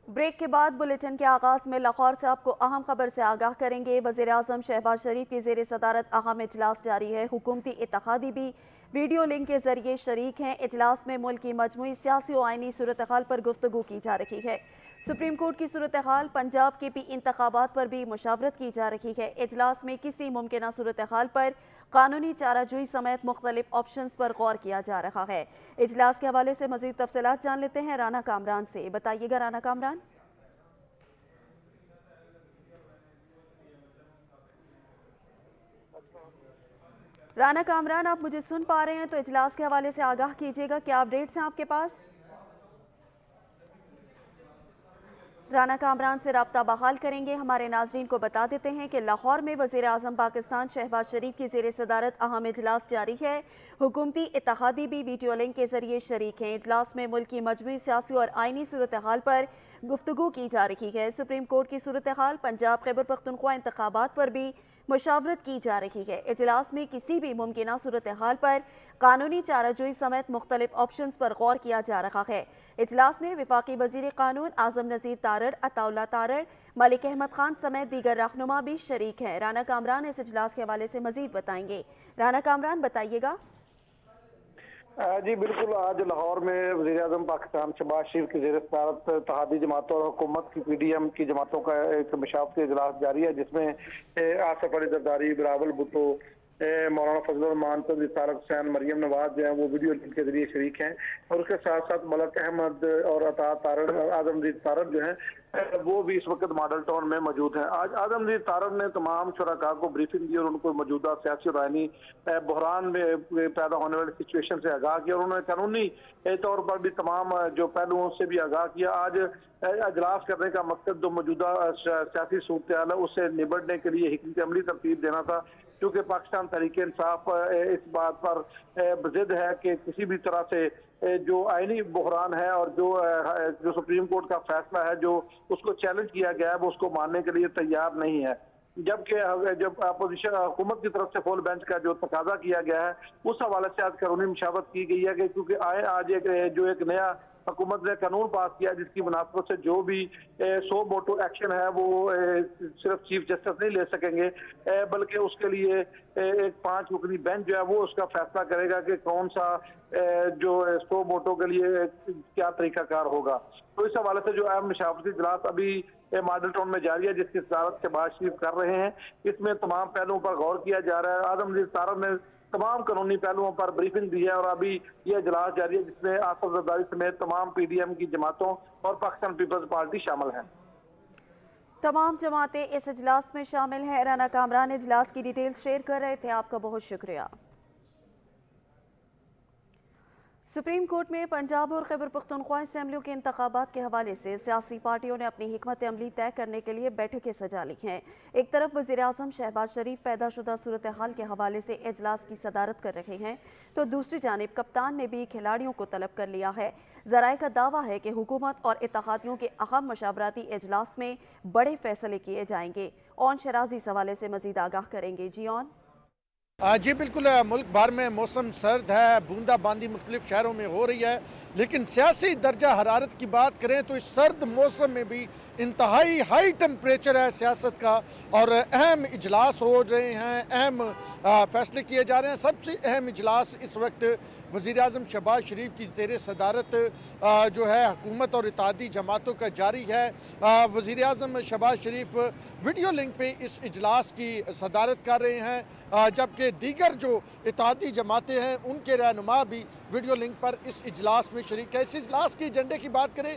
Break के बाद bulletin के आगाज में लाहौर से आपको अहम खबर से आगाह करेंगे। वज़ीर आज़म शहबाज शरीफ की ज़ेर सदारत अहम इजलास जारी है। हुकूमती इत्तेहादी भी वीडियो लिंक के जरिए शरीक हैं। इजलास में मुल्क की मजमूई सियासी और आइनी सूरत हाल पर गुफ्तगू की जा रही है। सुप्रीम कोर्ट की सूरत हाल, पंजाब के इंतखाबात पर भी मुशावरत की जा रही है। इजलास में किसी मुमकिन सूरत हाल पर कानूनी चाराजोई समेत मुख्तलिफ ऑप्शंस पर गौर किया जा रहा है। इजलास के हवाले से मजीद तफसीलात जान लेते हैं राना कामरान से। बताइएगा राना कामरान। राना कामरान, आप मुझे सुन पा रहे हैं तो इजलास के हवाले से आगाह कीजिएगा, क्या अपडेट्स हैं आपके पास? राना कामरान से राब्ता बहाल करेंगे। हमारे नाजरीन को बता देते हैं कि लाहौर में वज़ीर आज़म पाकिस्तान शहबाज शरीफ की ज़ेर सदारत अहम इजलास जारी है। हुकूमती इत्तेहादी भी वीडियो लिंक के जरिए शरीक हैं। इजलास में मुल्क की मजमूई सियासी और आइनी सूरत हाल पर गुफ्तगू की जा रही है। सुप्रीम कोर्ट की सूरत हाल, पंजाब खैबर पख्तूनख्वा इंतखाबात पर भी मुशावरत की जा रही है। इजलास में किसी भी मुमकिन सूरत हाल पर कानूनी चाराजोई समेत मुख्तलिफ ऑप्शंस पर गौर किया जा रहा है। इजलास में वफाकी वजीर कानून आजम नज़ीर तारड़, अताउल्ला तारड़, मलिक अहमद खान समेत दीगर रहनुमा भी शरीक हैं। राना कामरान इस इजलास के हवाले से मजीद बताएंगे। राना कामरान, बताइएगा। जी बिल्कुल, आज लाहौर में वज़ीर आज़म पाकिस्तान शहबाज शरीफ की ज़ेर सदारत इत्तेहादी जमातों और हुकूमत की PDM की जमातों का एक मुशावरती इजलास जारी है, जिसमें आसिफ अली जरदारी, बिलावल भुट्टो, मौलाना फजल रहमान, चौधरी तारक हुसैन, मरियम नवाज जो है वो वीडियो लिंक के जरिए शरीक हैं। और उसके साथ साथ मलिक अहमद और अता तारड़, आजमदीद तारड़ जो हैं वो भी इस वक्त मॉडल टाउन में मौजूद हैं। आज आजमदीद तारड़ ने तमाम शुरका को ब्रीफिंग दी और उनको मौजूदा सियासी और आइनी बहरान में पैदा होने वाली सिचुएशन से आगाह किया और उन्होंने कानूनी तौर पर भी तमाम जो पहलुओं से भी आगाह किया। आज इजलास करने का मकसद जो मौजूदा सियासी सूरत हाल है उससे निबटने के लिए हिकमत अमली तरतीब देना था, क्योंकि पाकिस्तान तहरीक इंसाफ इस बात पर जिद है कि किसी भी तरह से जो आईनी बहरान है और जो सुप्रीम कोर्ट का फैसला है जो उसको चैलेंज किया गया है वो उसको मानने के लिए तैयार नहीं है। जबकि जब अपोजिशन हुकूमत की तरफ से फुल बेंच का जो तकाजा किया गया है उस हवाले से आज कानूनी मुशावरत की गई है कि क्योंकि आज एक नया हुकूमत ने कानून पास किया जिसकी मुनासबत से जो भी 100 मोटो एक्शन है वो सिर्फ चीफ जस्टिस नहीं ले सकेंगे, बल्कि उसके लिए एक 5 रुकनी बेंच जो है वो उसका फैसला करेगा कि कौन सा जो 100 मोटो के लिए क्या तरीकाकार होगा। तो इस हवाले से जो अहम मुशावरती इजलास अभी मॉडल टाउन में जारी है जिसकी सदारत शहबाज शरीफ कर रहे हैं, इसमें तमाम पहलुओं पर गौर किया जा रहा है। आजमदीद तारड़ ने तमाम कानूनी पहलुओं पर ब्रीफिंग दी है और अभी यह इजलास जारी है जिसमें आसिफ जरदारी समेत तमाम PDM की जमातों और पाकिस्तान पीपल्स पार्टी शामिल हैं। तमाम जमातें इस इजलास में शामिल हैं। राना कामरान इजलास की डिटेल्स शेयर कर रहे थे, आपका बहुत शुक्रिया। सुप्रीम कोर्ट में पंजाब और खैबर पख्तूनख्वा असेंबलियों के इंतखाबात के हवाले से सियासी पार्टियों ने अपनी हिकमत अमली तय करने के लिए बैठकें सजा ली हैं। एक तरफ वज़ीर आज़म शहबाज शरीफ पैदाशुदा सूरत हाल के हवाले से इजलास की सदारत कर रहे हैं, तो दूसरी जानिब कप्तान ने भी खिलाड़ियों को तलब कर लिया है। ज़राए का दावा है कि हुकूमत और इत्तेहादियों के अहम मशावराती इजलास में बड़े फैसले किए जाएंगे। ऑन शराजी इस हवाले से मजीद आगाह करेंगे। जी ऑन। जी बिल्कुल, मुल्क भर में मौसम सर्द है, बूंदाबांदी मुख्तलिफ शहरों में हो रही है, लेकिन सियासी दर्जा हरारत की बात करें तो इस सर्द मौसम में भी इंतहाई हाई टेम्परेचर है सियासत का और अहम इजलास हो रहे हैं, अहम फैसले किए जा रहे हैं। सबसे अहम इजलास इस वक्त वज़ीर आज़म शहबाज शरीफ की ज़ेर सदारत जो है हुकूमत और इत्तेहादी जमातों का जारी है। वज़ीर आज़म शहबाज शरीफ वीडियो लिंक पे इस इजलास की सदारत कर रहे हैं, जबकि दीगर जो इत्तेहादी जमातें हैं उनके रहनुमा भी वीडियो लिंक पर इस इजलास में शरीक है। इस इजलास के एजेंडे की बात करें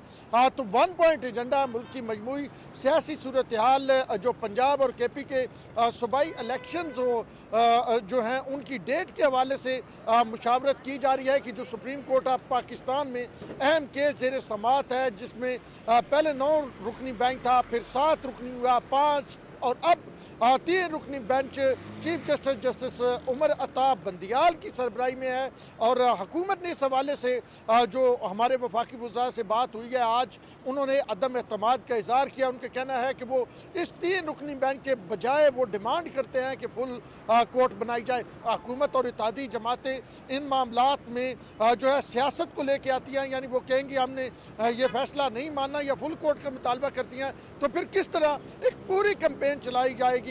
तो 1 पॉइंट एजेंडा है, मुल्क की मजमूई सियासी सूरत हाल, जो पंजाब और KP के सूबाई इलेक्शन जो हैं उनकी डेट के हवाले से मुशावरत की जा रही है कि जो सुप्रीम कोर्ट ऑफ पाकिस्तान में अहम केस ज़ेर समात है, जिसमें पहले 9 रुकनी बेंच था, फिर 7 रुकनी हुआ, 5 और अब 3 रुकनी bench chief justice Umar Ata Bandial की सरबराही में है और हुकूमत ने इस हवाले से जो हमारे वफाकी वज़रा से बात हुई है आज उन्होंने अदम एतमाद का इज़हार किया। उनका कहना है कि वो इस 3 रुकनी बेंच के बजाय वो डिमांड करते हैं कि फुल कोर्ट बनाई जाए। हुकूमत और इत्तेहादी जमातें इन मामलात में जो है सियासत को लेके आती हैं, यानी वो कहेंगी हमने ये फैसला नहीं मानना या फुल कोर्ट का मुतालबा करती हैं, तो फिर किस तरह एक पूरी कैंपेन चलाई जाएगी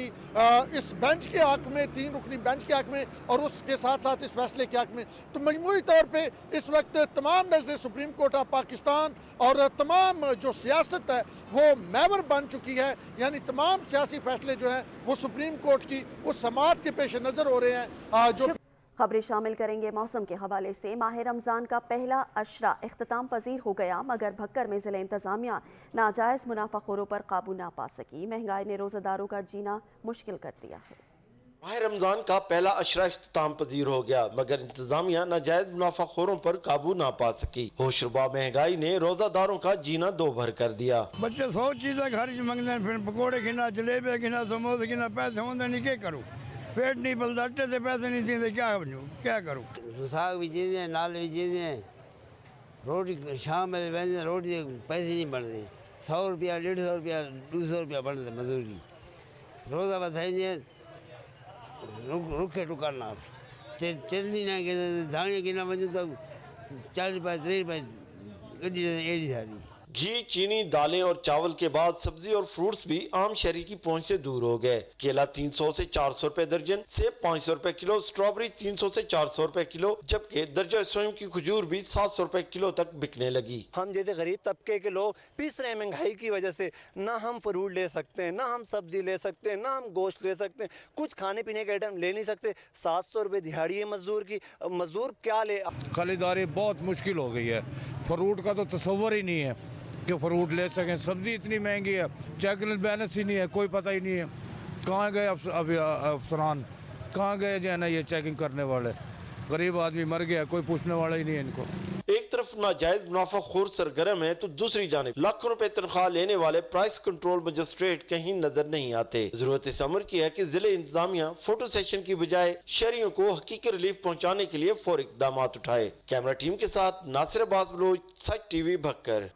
इस बेंच के हक में, 3 रुकनी बेंच के हक में और उसके साथ साथ इस फैसले के हक में। तो मजमूई तौर पे इस वक्त तमाम नज़रें सुप्रीम कोर्ट ऑफ पाकिस्तान और तमाम जो सियासत है वो महवर बन चुकी है, यानी तमाम सियासी फैसले जो हैं वो सुप्रीम कोर्ट की उस समाअत के पेश नज़र हो रहे हैं। जो खबरें शामिल करेंगे मौसम के हवाले से। माह रमज़ान का पहला अशरा इख्तिताम पजीर हो गया, मगर भक्कर में ज़िला इंतज़ामिया नाजायज़ मुनाफाखोरों पर काबू ना पा सकी। महंगाई ने रोज़ादारों का जीना मुश्किल कर दिया है। माह रमज़ान का पहला अशरा इख्तिताम पजीर हो गया, मगर इंतजामिया नाजायज मुनाफाखोरों पर काबू ना पा सकी। होशरुबा महंगाई ने रोजादारों का जीना दो भर कर दिया। बच्चे 100 चीज़ें घर मंगते, फिर पकौड़े खिना, जलेबे खिना, समोसे खिना, पैसे होंगे नहीं, क्या करूँ? पेट नहीं पलता, अट्टे से पैसे नहीं देते, क्या करूँ? साग भी चीज़ें, नाल भी चीज़ें, रोटी शाम में वैसे रोटी पैसे नहीं बढ़ते। 100 रुपया, 150 रुपया, 200 रुपया बढ़ते मजदूरी। रोज़ा बताइए रुखे टुकरना, चटनी ना गिना, धाने गिना वजह तो 40 रुपये, 30 रुपये गड्डी एड़ी सारी। घी, चीनी, दालें और चावल के बाद सब्जी और फ्रूट्स भी आम शहरी की पहुंच से दूर हो गए। केला 300 से 400 रुपए दर्जन, सेब 500 रुपए किलो, स्ट्रॉबेरी 300 से 400 रुपए किलो, जबकि दर्जा स्वयं की खजूर भी 700 रुपए किलो तक बिकने लगी। हम जैसे गरीब तबके के लोग पीस रहे हैं महंगाई की वजह से, ना हम फ्रूट ले सकते हैं, ना हम सब्जी ले सकते हैं, ना हम गोश्त ले सकते हैं, कुछ खाने पीने के आइटम ले नहीं सकते। 700 रुपए दिहाड़ी है मजदूर की, मजदूर क्या ले? खरीदारी बहुत मुश्किल हो गई है। फ्रूट का तो तस्वर ही नहीं है कि फ्रूट ले सकें। सब्जी इतनी महंगी है, चेक बैलेंस ही नहीं है, कोई पता ही नहीं है कहाँ गए अफसरान, कहाँ गए जो है ना ये चेकिंग करने वाले। गरीब आदमी मर गया, कोई पूछने वाला ही नहीं है इनको। एक तरफ नाजायज मुनाफाखोर सरगर्म है तो दूसरी जानिब लाखों रुपए तनख्वाह लेने वाले प्राइस कंट्रोल मजिस्ट्रेट कहीं नजर नहीं आते। जरूरत इस अमर की है कि जिले इंतजामिया फोटो सेशन की बजाय शहरियों को हकीकी रिलीफ पहुँचाने के लिए फौरी इक़दाम उठाए। कैमरा टीम के साथ नासिर अब्बास बलोच, सच टीवी भक्कर।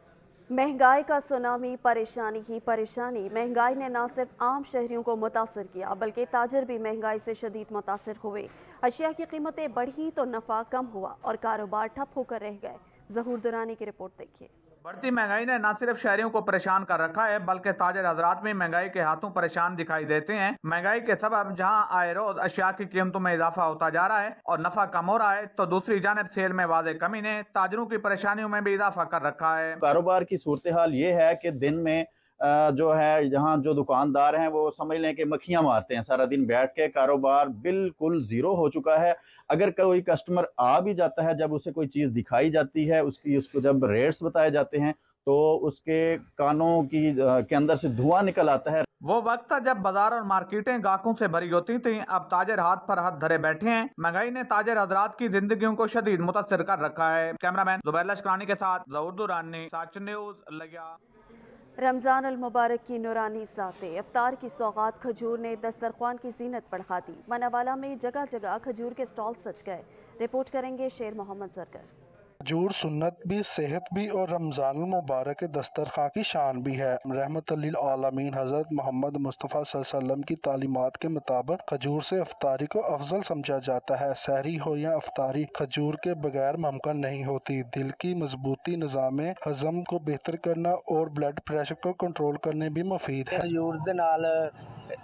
महंगाई का सुनामी, परेशानी ही परेशानी। महंगाई ने न सिर्फ आम शहरियों को मुतासर किया बल्कि ताजर भी महंगाई से शदीद मुतासर हुए। अशिया की कीमतें बढ़ी तो नफा कम हुआ और कारोबार ठप होकर रह गए। ज़हूर दुरानी की रिपोर्ट देखिए। बढ़ती महंगाई ने न सिर्फ शहरियों को परेशान कर रखा है बल्कि ताजर हजरात में महंगाई के हाथों परेशान दिखाई देते हैं। महंगाई के सबब जहां आए रोज अशिया की कीमतों में इजाफा होता जा रहा है और नफा कम हो रहा है, तो दूसरी जानब सेल में वाज़े कमी ने ताजरों की परेशानियों में भी इजाफा कर रखा है। कारोबार की सूरत हाल ये है कि दिन में जो है यहाँ जो दुकानदार हैं वो समझ लें कि मक्खियाँ मारते हैं, सारा दिन बैठ के कारोबार बिल्कुल ज़ीरो हो चुका है। अगर कोई कस्टमर आ भी जाता है, जब उसे कोई चीज़ दिखाई जाती है, उसको जब रेट्स बताए जाते हैं तो उसके कानों की के अंदर से धुआं निकल आता है। वो वक्त था जब बाजार और मार्केटें गाहकों से भरी होती थीं, अब ताजर हाथ पर हाथ धरे बैठे हैं। महंगाई ने ताजर हजरात की जिंदगियों को शदीद मुतासर कर रखा है। कैमरामैन जुबैर लश्करानी के साथ ज़हूर दुरानी, सच न्यूज़ लिया। रमज़ान अल मुबारक की नूरानी साते इफ्तार की सौगात खजूर ने दस्तरख्वान की जीनत बढ़ा दी। मनावाला में जगह जगह खजूर के स्टॉल सज गए। रिपोर्ट करेंगे शेर मोहम्मद जरगर। खजूर सुन्नत भी, सेहत भी और रमज़ान मुबारक के दस्तरखां की शान भी है। रहमत लिल आलमीन हज़रत मोहम्मद मुस्तफ़ा सल्लल्लाहु अलैहि वसल्लम की तालीमात के मुताबिक खजूर से अफ्तारी को अफजल समझा जाता है। सहरी हो या अफ्तारी, खजूर के बगैर मुमकिन नहीं होती। दिल की मजबूती, निज़ाम हज़म को बेहतर करना और ब्लड प्रेशर को कंट्रोल करने भी मुफीद है। खजूर दे नाल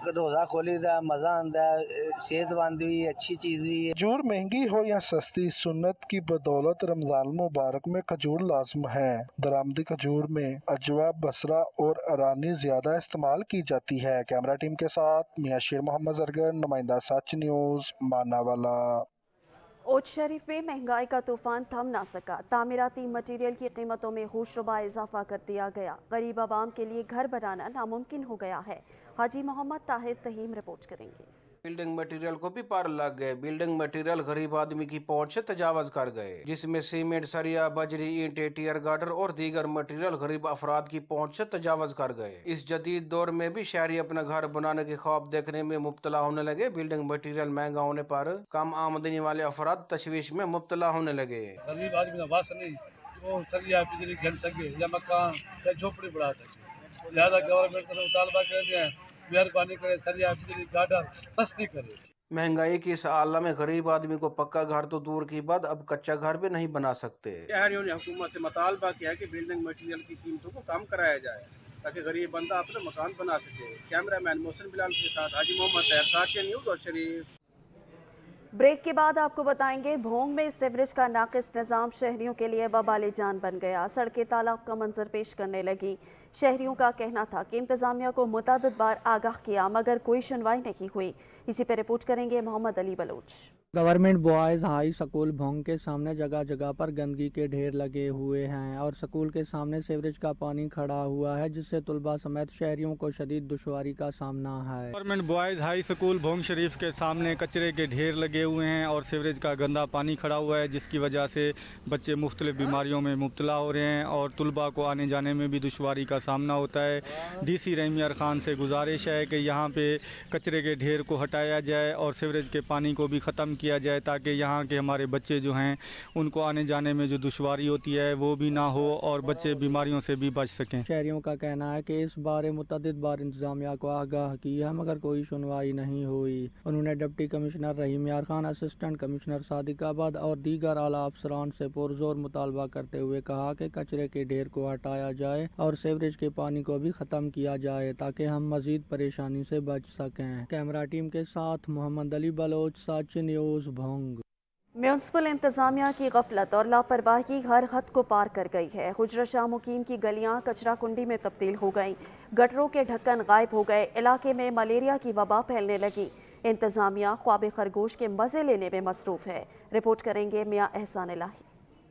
रोज़ा खोली दा मज़ा आंदा है, सेहतमंद भी, अच्छी चीज़ भी है। खजूर महंगी हो या सस्ती, सुन्नत की बदौलत रमज़ान मुबारक में खजूर लाजम है। दरामदी खजूर में अजवा, बसरा और अरानी ज्यादा इस्तेमाल की जाती है। कैमरा टीम के साथ मियां शेर मोहम्मद जरगर, नुमाइंदा सच न्यूज़, मानावाला। ओट शरीफ में महंगाई का तूफान थम ना सका। तामीराती मटीरियल की कीमतों में होशरुबा इजाफा कर दिया गया। गरीब आवाम के लिए घर बनाना नामुमकिन हो गया है। हाजी मोहम्मद ताहिर तहीम रिपोर्ट करेंगे। बिल्डिंग मटेरियल को भी पार लग गए। बिल्डिंग मटेरियल गरीब आदमी की पहुंच से तजावज कर गए, जिसमें सीमेंट, सरिया, बजरी, ईंटें, टियर गार्डर और दीगर मटेरियल गरीब अफराद की पहुंच से तजावज कर गए। इस जदीद दौर में भी शहरी अपना घर बनाने के ख्वाब देखने में मुब्तला होने लगे। बिल्डिंग मटेरियल महंगा होने पर कम आमदनी वाले अफराद तशवीश में मुब्तला होने लगे। गरीब आदमी का वास नहीं वो सरिया बिजली घन सके या मकान या झोपड़ी बढ़ा सके, लिहाजा गवर्नमेंट को मुतालबा करते हैं मेहरबानी करे सरिया बिजली गार्डर सस्ती करे। महंगाई के इस आलम में गरीब आदमी को पक्का घर तो दूर की बात अब कच्चा घर भी नहीं बना सकते। शहरियों ने हुकूमत से मुतालबा किया कि बिल्डिंग मटेरियल की कीमतों को कम कराया जाए ताकि गरीब बंदा अपना मकान बना सके। कैमरामैन मोहसिन बिलाल के साथ हाजी मोहम्मद तहर, साकिया न्यूज़ और शरीफ। ब्रेक के बाद आपको बताएंगे भोंग में सीवरेज का नाकिस निज़ाम शहरियों के लिए वबाले जान बन गया। सड़कें तालाब का मंजर पेश करने लगी। शहरियों का कहना था कि इंतजामिया को मुतअद्दिद बार आगाह किया मगर कोई सुनवाई नहीं हुई। इसी पर रिपोर्ट करेंगे Mohammad Ali Baloch. Government boys high school Bhong के सामने जगह जगह पर गंदगी के ढेर लगे हुए हैं और स्कूल के सामने सीवरेज का पानी खड़ा हुआ है, जिससे तुलबा समेत शहरियों को शदीद दुश्वारी का सामना है। गवर्नमेंट बॉयज़ हाई स्कूल भोंग शरीफ के सामने कचरे के ढेर लगे हुए हैं और सीवरेज का गंदा पानी खड़ा हुआ है, जिसकी वजह से बच्चे मुख्तलिफ बीमारियों में मुब्तला हो रहे हैं और तुलबा को आने जाने में भी दुश्वारी का सामना होता है। DC रहमियार खान से गुजारिश है कि यहाँ पे कचरे के ढेर को हटाया जाए और सीवरेज के पानी को भी ख़त्म किया जाए ताकि यहाँ के हमारे बच्चे जो हैं उनको आने जाने में जो दुश्वारी होती है वो भी ना हो और बच्चे बीमारियों से भी बच सकें। शहरियों का कहना है कि इस बारे मुतअद्दिद बार इंतजामिया को आगाह किया मगर कोई सुनवाई नहीं हुई। उन्होंने डिप्टी कमिश्नर रहीम यार खान, असिस्टेंट कमिश्नर सादिकाबाद और दीगर आला अफसरान से पुरजोर मुतालबा करते हुए कहा कि कचरे के ढेर को हटाया जाए और सीवरेज के पानी को भी ख़त्म किया जाए ताकि हम मजीद परेशानी से बच सकें। कैमरा टीम के साथ मोहम्मद अली बलोच, साची न्यूज़ भोंग। म्यूनसिपल इंतजामिया की गफलत और लापरवाही हर हद को पार कर गई है। हुजरा शाह मुकीम की गलियां कचरा कुंडी में तब्दील हो गईं, गटरों के ढक्कन गायब हो गए, इलाके में मलेरिया की वबा फैलने लगी। इंतजामिया ख्वाब खरगोश के मजे लेने में मसरूफ है। रिपोर्ट करेंगे मियां एहसान इलाही।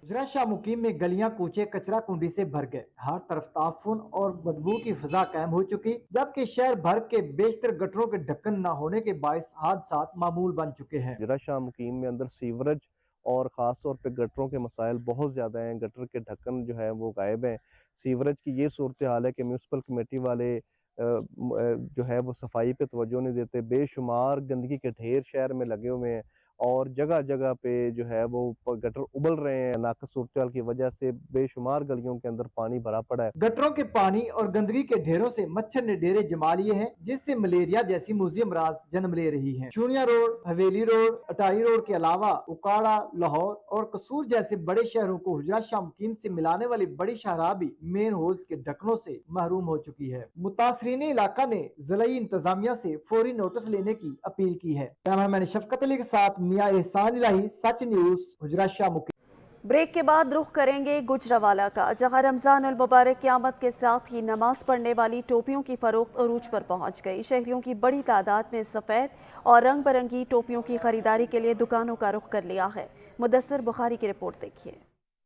हुजरा शाह मुकीम में गलियां कूचे कचरा कुंडी से भर गए, हर तरफ ताफुन और बदबू की फिजा कायम हो चुकी, जबकि शहर भर के बेशतर गटरों के ढक्कन न होने के बायस हादसात मामूल बन चुके हैं। हुजरा शाह मुकीम में अंदर सीवरेज और ख़ास तौर पे गटरों के मसाइल बहुत ज़्यादा हैं। गटर के ढक्कन जो है वो गायब हैं। सीवरेज की ये सूरत हाल है कि म्यूनसिपल कमेटी वाले जो है वो सफाई पे तवज्जो नहीं देते। बेशुमार गंदगी के ढेर शहर में लगे हुए हैं और जगह जगह पे जो है वो गटर उबल रहे हैं। नाक़िस सूरत की वजह से बेशुमार गलियों के अंदर पानी भरा पड़ा है। गटरों के पानी और गंदगी के ढेरों से मच्छर ने डेरे जमा लिए हैं, जिससे मलेरिया जैसी मूजी अमराज जन्म ले रही हैं। चूनिया रोड, हवेली रोड, अटाई रोड के अलावा उकाड़ा, लाहौर और कसूर जैसे बड़े शहरों को हुजरा शाह मुकीम से मिलाने वाली बड़ी शाहराह भी मेन होल्स के ढक्कनों से महरूम हो चुकी है। मुतासरीन इलाका ने ज़िलाई इंतजामिया से फौरी नोटिस लेने की अपील की है। कैमरामैन शफकत अली के साथ मियां एहसान इलाही, सच न्यूज़, हुजरा शाह मुकीम। ब्रेक के बाद रुख करेंगे गुजरावाला का, जहां रमजान उल मुबारक की आमद के साथ ही नमाज पढ़ने वाली टोपियों की फरोख्त अरूज पर पहुंच गई। शहरियों की बड़ी तादाद ने सफ़ेद और रंग बिरंगी टोपियों की खरीदारी के लिए दुकानों का रुख कर लिया है। मुदस्सिर बुखारी की रिपोर्ट देखिए।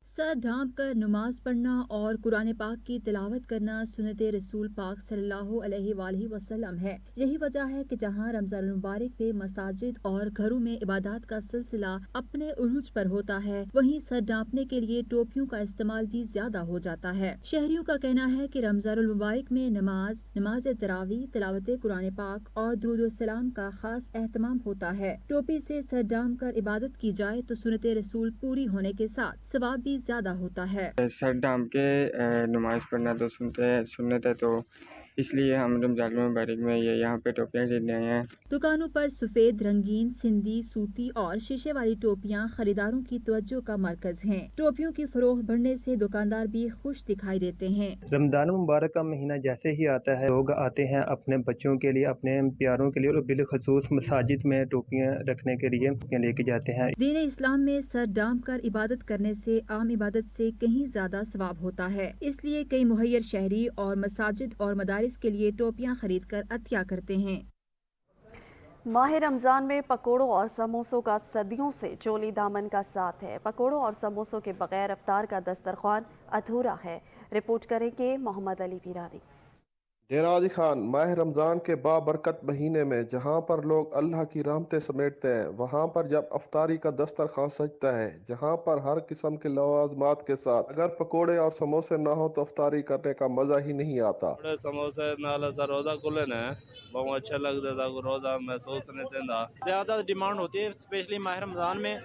सर ढांप कर नमाज पढ़ना और कुरान पाक की तिलावत करना सुन्नत रसूल पाक सल्लल्लाहु अलैहि वसल्लम है। यही वजह है कि जहां रमजान मुबारक पे मसाजिद और घरों में इबादत का सिलसिला अपने उरूज पर होता है, वहीं सर ढांपने के लिए टोपियों का इस्तेमाल भी ज्यादा हो जाता है। शहरियों का कहना है कि रमजान मुबारक में नमाज तरावी, तिलावत कुरान पाक और दुरूद सलाम का खास एहतमाम होता है। टोपी से सर ढांप कर इबादत की जाए तो सुन्नत रसूल पूरी होने के साथ सवाब भी ज्यादा होता है। सर ढांप के नमाज पढ़ना तो सुन्नत है, तो इसलिए हम रमजान मुबारक में ये यहाँ पे टोपियाँ खरीदने आए हैं। दुकानों पर सफेद, रंगीन, सिंधी, सूती और शीशे वाली टोपियाँ खरीदारों की तवज्जो का मरकज हैं। टोपियों की फरोख्त बढ़ने से दुकानदार भी खुश दिखाई देते हैं। रमजान मुबारक का महीना जैसे ही आता है, लोग आते हैं अपने बच्चों के लिए, अपने प्यारों के लिए और बिलखसूस मसाजिद में टोपियाँ रखने के लिए लेके जाते हैं। दीन इस्लाम में सर ढांप कर इबादत करने से आम इबादत से कहीं ज्यादा सवाब होता है, इसलिए कई मुहैयर शहरी और मसाजिद और मदारिस के लिए टोपियां खरीद कर अतिया करते हैं। माह रमजान में पकोड़ों और समोसों का सदियों से चोली दामन का साथ है। पकोड़ों और समोसों के बगैर इफ्तार का दस्तरखान अधूरा है। रिपोर्ट करेंगे मोहम्मद अली पीरानी। डेराजी खान, माह रमज़ान के बाबरकत महीने में जहाँ पर लोग अल्लाह की रहमतें समेटते हैं, वहाँ पर जब अफ्तारी का दस्तरखान सजता है, जहाँ पर हर किस्म के लवाजमात के साथ अगर पकोड़े और समोसे ना हो तो अफ्तारी करने का मज़ा ही नहीं आता। समोसे नाल रोज़ा खुले ने बहुत अच्छा लगता था, रोज़ा महसूस नहीं देता। ज़्यादा डिमांड होती है स्पेशली माह रमज़ान में,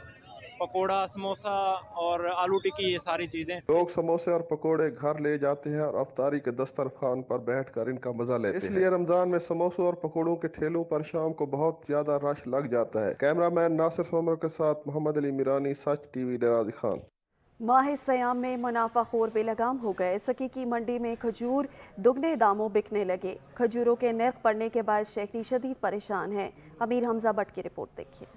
पकोड़ा, समोसा और आलू टिक्की, ये सारी चीज़ें। लोग समोसे और पकोड़े घर ले जाते हैं और अफ्तारी के दस्तरखान पर बैठकर इनका मजा लेते हैं। इसलिए रमजान में समोसों और पकोड़ों के ठेलों पर शाम को बहुत ज्यादा रश लग जाता है। कैमरामैन नासिर सोमर के साथ मोहम्मद अली मीरानी, सच टीवी, डेराजी खान। माह सयाम में मुनाफाखोर बेलगाम हो गए। सकी की मंडी में खजूर दुगने दामों बिकने लगे। खजूरों के नर्ख बढ़ने के बाद शहरी शदीद परेशान हैं। अमीर हमजा भट्ट की रिपोर्ट देखिए।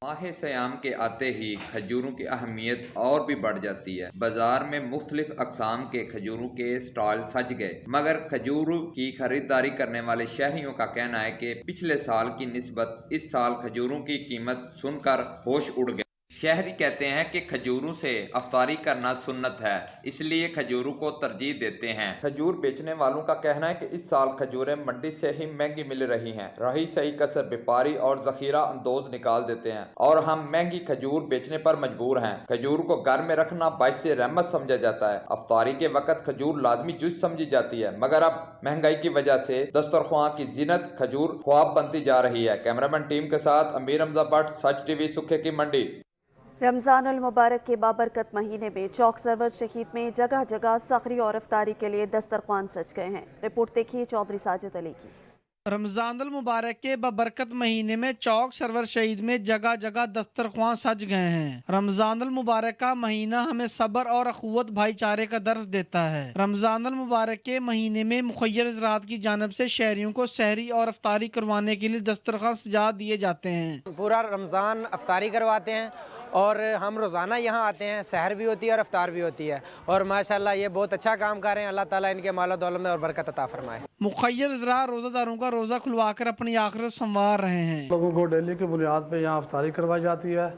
माह सयाम के आते ही खजूरों की अहमियत और भी बढ़ जाती है। बाजार में मुख्तलिफ अकसाम के खजूरों के स्टॉल सज गए, मगर खजूर की खरीदारी करने वाले शहरियों का कहना है कि पिछले साल की निस्बत इस साल खजूरों की कीमत सुनकर होश उड़ गए। शहरी कहते हैं कि खजूरों से अफ्तारी करना सुन्नत है, इसलिए खजूरों को तरजीह देते हैं। खजूर बेचने वालों का कहना है कि इस साल खजूरें मंडी से ही महंगी मिल रही हैं। रही सही कसर व्यापारी और जखीरा अंदोज निकाल देते हैं और हम महंगी खजूर बेचने पर मजबूर हैं। खजूर को घर में रखना बाइस रहमत समझा जाता है। अफ्तारी के वक्त खजूर लाजमी जुज समझी जाती है, मगर अब महंगाई की वजह से दस्तरख्वां की जीनत खजूर ख्वाब बनती जा रही है। कैमरामैन टीम के साथ अमीर हमजा भट्ट, सच टीवी, सुखे की मंडी। रमज़ान अल मुबारक के बाबरकत महीने में चौक सरवर शहीद में जगह जगह सखरी और अफ्तारी के लिए दस्तरख्वान सज गए हैं। रिपोर्ट देखिए चौधरी साजिद अली की। रमज़ान अल मुबारक के बबरकत महीने में चौक सरवर शहीद में जगह जगह दस्तरख्वां सज गए हैं। रमज़ान अल मुबारक का महीना हमें सब्र और अखुवत भाईचारे का दर्स देता है। रमज़ान अल मुबारक के महीने में मुखय्यर ज़राअत की जानिब से शहरियों को सहरी और अफ्तारी करवाने के लिए दस्तरख्वां सजा दिए जाते हैं। पूरा रमज़ान अफ्तारी करवाते हैं और हम रोज़ाना यहाँ आते हैं, सहर भी होती है और अफ्तार भी होती है और माशाल्लाह ये बहुत अच्छा काम कर रहे हैं। अल्लाह ताला इनके मालो दौलत में और बरकत अता फरमाए। मुखय्यर ज़रा रोज़ादारों का रोज़ा खुलवाकर अपनी आखिरत संवार रहे हैं। लोगों को डेली की बुनियाद पे यहाँ अफ्तारी करवाई जाती है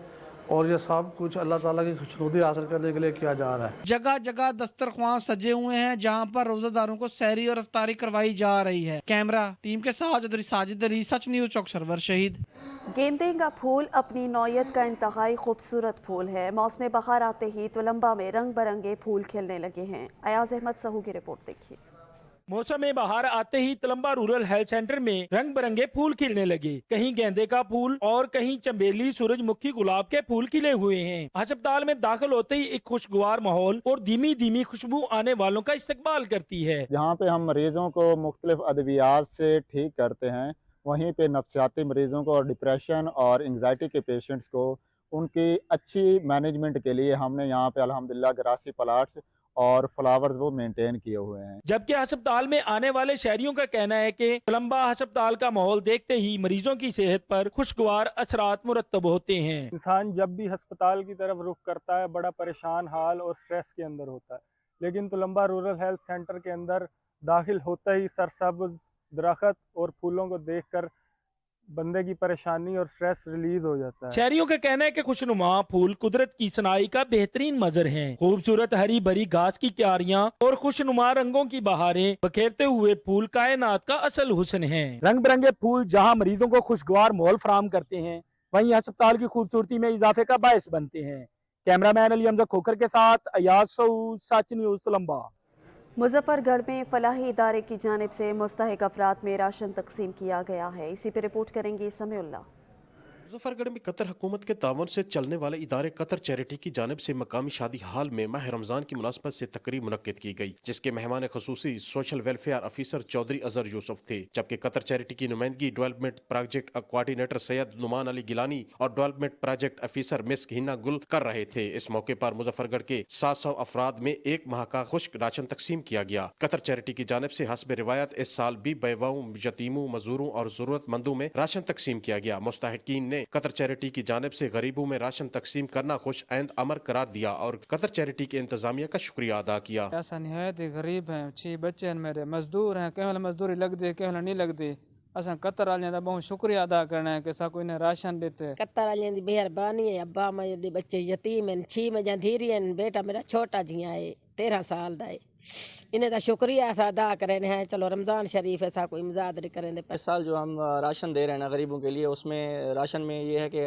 और ये सब कुछ अल्लाह ताला की खुशनुदी हासिल करने के लिए किया जा रहा है। जगह जगह दस्तरख्वां सजे हुए हैं जहाँ पर रोज़ादारों को सहरी और अफ्तारी करवाई जा रही है। कैमरा टीम के साथ चौधरी साजिद अली, सच न्यूज़, चौक सरवर शहीद। गेंदे का फूल अपनी नौयत का इंतहाई खूबसूरत फूल है। मौसम बहार आते ही तुलंबा में रंग बरंगे फूल खिलने लगे हैं। अयाज अहमद सहू की रिपोर्ट देखिए। मौसम बहार आते ही तुलंबा रूरल हेल्थ सेंटर में रंग बिरंगे फूल खिलने लगे। कहीं गेंदे का फूल और कहीं चंबेली, सूरजमुखी, गुलाब के फूल खिले हुए हैं। अस्पताल में दाखिल होते ही एक खुशगवार माहौल और धीमी धीमी खुशबू आने वालों का इस्तकबाल करती है। यहाँ पे हम मरीजों को मुख्तलिफ अद्वियात से ठीक करते हैं, वहीं पे नफ्सियाती मरीजों को और डिप्रेशन और एंग्जाइटी के पेशेंट्स को उनकी अच्छी मैनेजमेंट के लिए हमने यहाँ पे अल्हम्दुलिल्लाह ग्रासी प्लाट्स और फ्लावर्स वो मेंटेन किए हुए हैं। जबकि अस्पताल में आने वाले शहरियों का कहना है कि तुलंबा अस्पताल का माहौल देखते ही मरीजों की सेहत पर खुशगवार असरात मुरतब होते हैं। इंसान जब भी अस्पताल की तरफ रुख करता है बड़ा परेशान हाल और स्ट्रेस के अंदर होता है, लेकिन तुलंबा रूरल हेल्थ सेंटर के अंदर दाखिल होता ही सरसब्ज दरख्त और फूलों को देखकर बंदे की परेशानी और स्ट्रेस रिलीज हो जाता है। शहरियों का कहना है कि खुशनुमा फूल कुदरत की सनाई का बेहतरीन मंजर हैं। खूबसूरत हरी भरी घास की क्यारियां और खुशनुमा रंगों की बहारें, बखेरते हुए फूल कायनात का असल हुस्न हैं। रंग बिरंगे फूल जहां मरीजों को खुशगवार माहौल फराहम करते हैं, वहीं अस्पताल की खूबसूरती में इजाफे का बायस बनते हैं। कैमरामैन अली हमजा खोखर के साथ अयाज सऊद, सच न्यूज़, तुलंबा। मुजफ्फरगढ़ में फलाही इदारे की जानिब से मुस्तहिक अफराद में राशन तकसीम किया गया है। इसी पर रिपोर्ट करेंगे समीउल्लाह। मुजफ्फरगढ़ में कतर हुकूमत के तावन से चलने वाले इदारे कतर चैरिटी की जानिब से मकामी शादी हाल में माह रमजान की मुनासबत से तकरीब मुनक्किद की गई, जिसके मेहमान खसूसी social welfare officer Chaudhry Azhar Yousuf थे। जबकि कतर चैरिटी की नुमाइंदगी development project coordinator Syed Noman Ali Gilani और development project officer miss Hina Gul कर रहे थे। इस मौके पर मुजफ्फरगढ़ के 700 अफराद में एक माह का खुश्क राशन तकसीम किया गया। कतर चैरिटी की जानिब से हस्ब रिवायत इस साल भी बेवाओं, यतीमों, मजदूरों और जरूरतमंदों में राशन तकसीम किया गया। मुस्तहिकीन ने कतर चैरिटी की जानिब से गरीबों में राशन तकसीम करना खुश आइंद अमर करार दिया और कतर चैरिटी के इंतजामिया का शुक्रिया अदा किया। ऐसा निहायत गरीब हैं, 6 बच्चे हैं मेरे, मजदूर हैं, कहीं मजदूरी लगती कहीं नहीं लगती। असा कतर वाले का बहुत शुक्रिया अदा करना है कि सा कोई ने राशन देते। कतर वाले की मेहरबानी है। अब्बा मेरे बच्चे यतीम हैं, 6 में धीरी हैं, बेटा मेरा छोटा जिया है 13 साल का है। इन्हें तो शुक्रिया ऐसा अदा करें हैं। चलो रमज़ान शरीफ ऐसा कोई मजाद करें दे। इस साल जो हम राशन दे रहे हैं ना गरीबों के लिए, उसमें राशन में ये है कि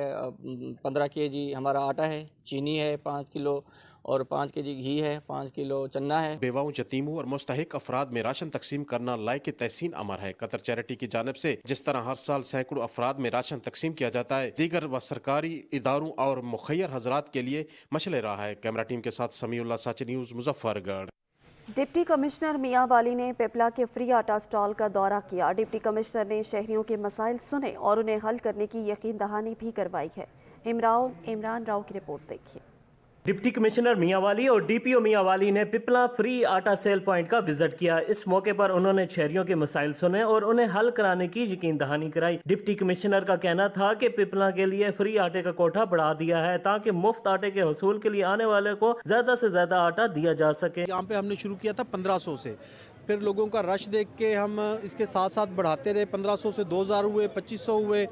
15 kg हमारा आटा है, चीनी है 5 किलो, और 5 kg घी है, 5 किलो चन्ना है। बेवाओं, यतीमों और मुस्तहिक अफराद में राशन तकसीम करना लायक तहसीन अमर है। कतर चैरिटी की जानिब से जिस तरह हर साल सैकड़ों अफराद में राशन तकसीम किया जाता है, दीगर व सरकारी इदारों और मुखैर हजरात के लिए मशले रहा है। कैमरा टीम के साथ समीउल्लाह, साची न्यूज़, मुजफ्फरगढ़। डिप्टी कमिश्नर मियां वाली ने पिपला के फ्री आटा स्टॉल का दौरा किया। डिप्टी कमिश्नर ने शहरियों के मसाइल सुने और उन्हें हल करने की यकीन दहानी भी करवाई है। इमरान राव की रिपोर्ट देखिए। डिप्टी कमिश्नर मियांवाली और डीपीओ मियांवाली ने पिपला फ्री आटा सेल पॉइंट का विजिट किया। इस मौके पर उन्होंने शहरियों के मसाइल सुने और उन्हें हल कराने की यकीन दहानी कराई। डिप्टी कमिश्नर का कहना था कि पिपला के लिए फ्री आटे का कोटा बढ़ा दिया है ताकि मुफ्त आटे के हसूल के लिए आने वाले को ज्यादा से ज्यादा आटा दिया जा सके। यहाँ पे हमने शुरू किया था 1500 से, फिर लोगों का रश देख के हम इसके साथ साथ बढ़ाते रहे। 1500 से 2000 हुए, 2500 हुए,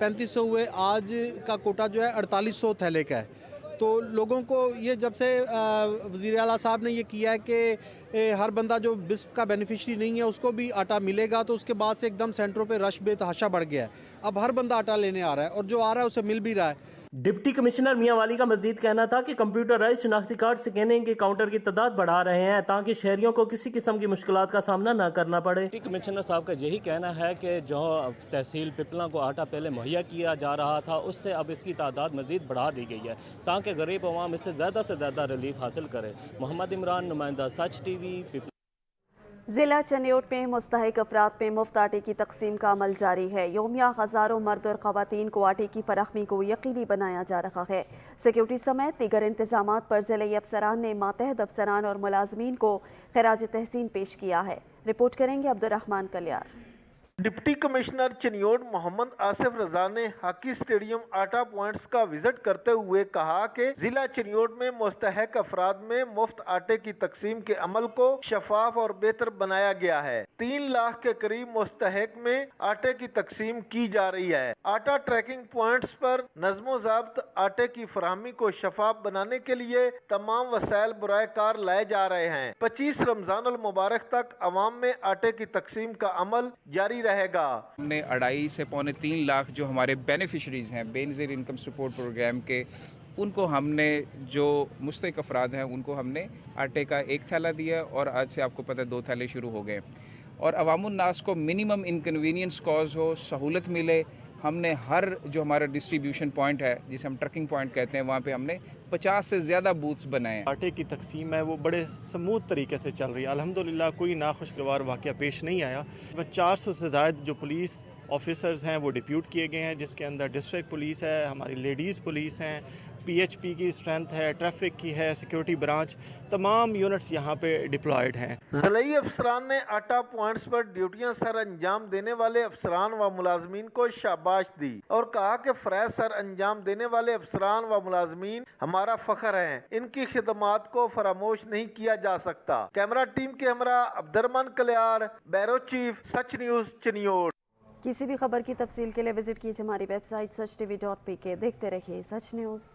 3500 हुए, आज का कोटा जो है 4800 थैले का है। तो लोगों को ये जब से वज़ीर आला साहब ने ये किया है कि हर बंदा जो बिस्प का बेनिफिशरी नहीं है उसको भी आटा मिलेगा, तो उसके बाद से एकदम सेंटरों पे रश बेतहाशा बढ़ गया है। अब हर बंदा आटा लेने आ रहा है और जो आ रहा है उसे मिल भी रहा है। डिप्टी कमिश्नर मियांवाली का मजीद कहना था कि कंप्यूटराइज्ड शिनाख्ती कार्ड स्कैनिंग के काउंटर की तादाद बढ़ा रहे हैं ताकि शहरियों को किसी किस्म की मुश्किलात का सामना न करना पड़े। डिप्टी कमिश्नर साहब का यही कहना है कि जो तहसील पिपला को आटा पहले मुहैया किया जा रहा था उससे अब इसकी तादाद मजीद बढ़ा दी गई है ताकि गरीब अवाम इससे ज़्यादा से ज़्यादा रिलीफ हासिल करे। मोहम्मद इमरान, नुमाइंदा सच टीवी, पिपला। जिला चन्योट में मुस्तहिक अफराद में मुफ्त आटे की तकसीम का अमल जारी है। योमिया हज़ारों मर्द और ख़वातीन को आटे की फराहमी को यकीनी बनाया जा रहा है। सिक्योरिटी समेत दीगर इंतजामात पर ज़िले अफसरान ने मातहत अफसरान और मुलाजमीन को खिराज तहसीन पेश किया है। रिपोर्ट करेंगे अब्दुर्रहमान कल्यार। डिप्टी कमिश्नर चन्योट मोहम्मद आसिफ रजा ने हॉकी स्टेडियम आटा पॉइंट्स का विजिट करते हुए कहा कि जिला चन्योट में मुस्तहक अफराद में मुफ्त आटे की तकसीम के अमल को शफाफ और बेहतर बनाया गया है। 3 लाख के करीब मुस्तहक में आटे की तकसीम की जा रही है। आटा ट्रैकिंग पॉइंट्स पर नज़्मो ज़ाब्त आटे की फराहमी को शफाफ बनाने के लिए तमाम वसाइल बुराए कार लाए जा रहे हैं। 25 रमजान अल मुबारक तक अवाम में आटे की तकसीम का अमल जारी रहेगा। हमने 2.5 से 3 लाख जो हमारे बेनिफिशरीज हैं बेनज़ीर इनकम सपोर्ट प्रोग्राम के, उनको हमने जो मुस्तहिक अफराद हैं उनको हमने आटे का 1 थैला दिया और आज से आपको पता है 2 थैले शुरू हो गए। और अवामुन्नास को मिनिमम इनकन्वीनियंस कॉज हो, सहूलत मिले, हमने हर जो हमारा डिस्ट्रीब्यूशन पॉइंट है जिसे हम ट्रकिंग पॉइंट कहते हैं वहाँ पे हमने 50 से ज़्यादा बूथ्स बनाए हैं। आटे की तकसीम है वो बड़े स्मूथ तरीके से चल रही है। अल्हम्दुलिल्लाह कोई नाखुशगवार वाक़या पेश नहीं आया। 400 से ज़्यादा जो पुलिस ऑफिसर्स हैं वो डिप्यूट किए गए हैं, जिसके अंदर डिस्ट्रिक्ट पुलिस है, हमारी लेडीज़ पुलिस हैं, PHP की स्ट्रेंथ है, ट्रैफिक की है, सिक्योरिटी ब्रांच, तमाम यूनिट्स यहाँ पे डिप्लॉयड हैं। ज़िलाई अफसरान ने आटा पॉइंट्स पर ड्यूटियां सर अंजाम देने वाले अफसरान व मुलाजमीन को शाबाश दी और कहा कि फ़रज़ सर अंजाम देने वाले अफसरान व मुलाजमीन हमारा फ़ख्र हैं। इनकी खिदमात को फरामोश नहीं किया जा सकता। कैमरा टीम के हमरा अब्दुर्रहमान कल्यार, बैरो चीफ, सच न्यूज़ चन्योट। किसी भी खबर की तफसील के लिए विजिट कीजिए हमारी वेबसाइट sach tv.pk। देखते रहिए सच न्यूज़।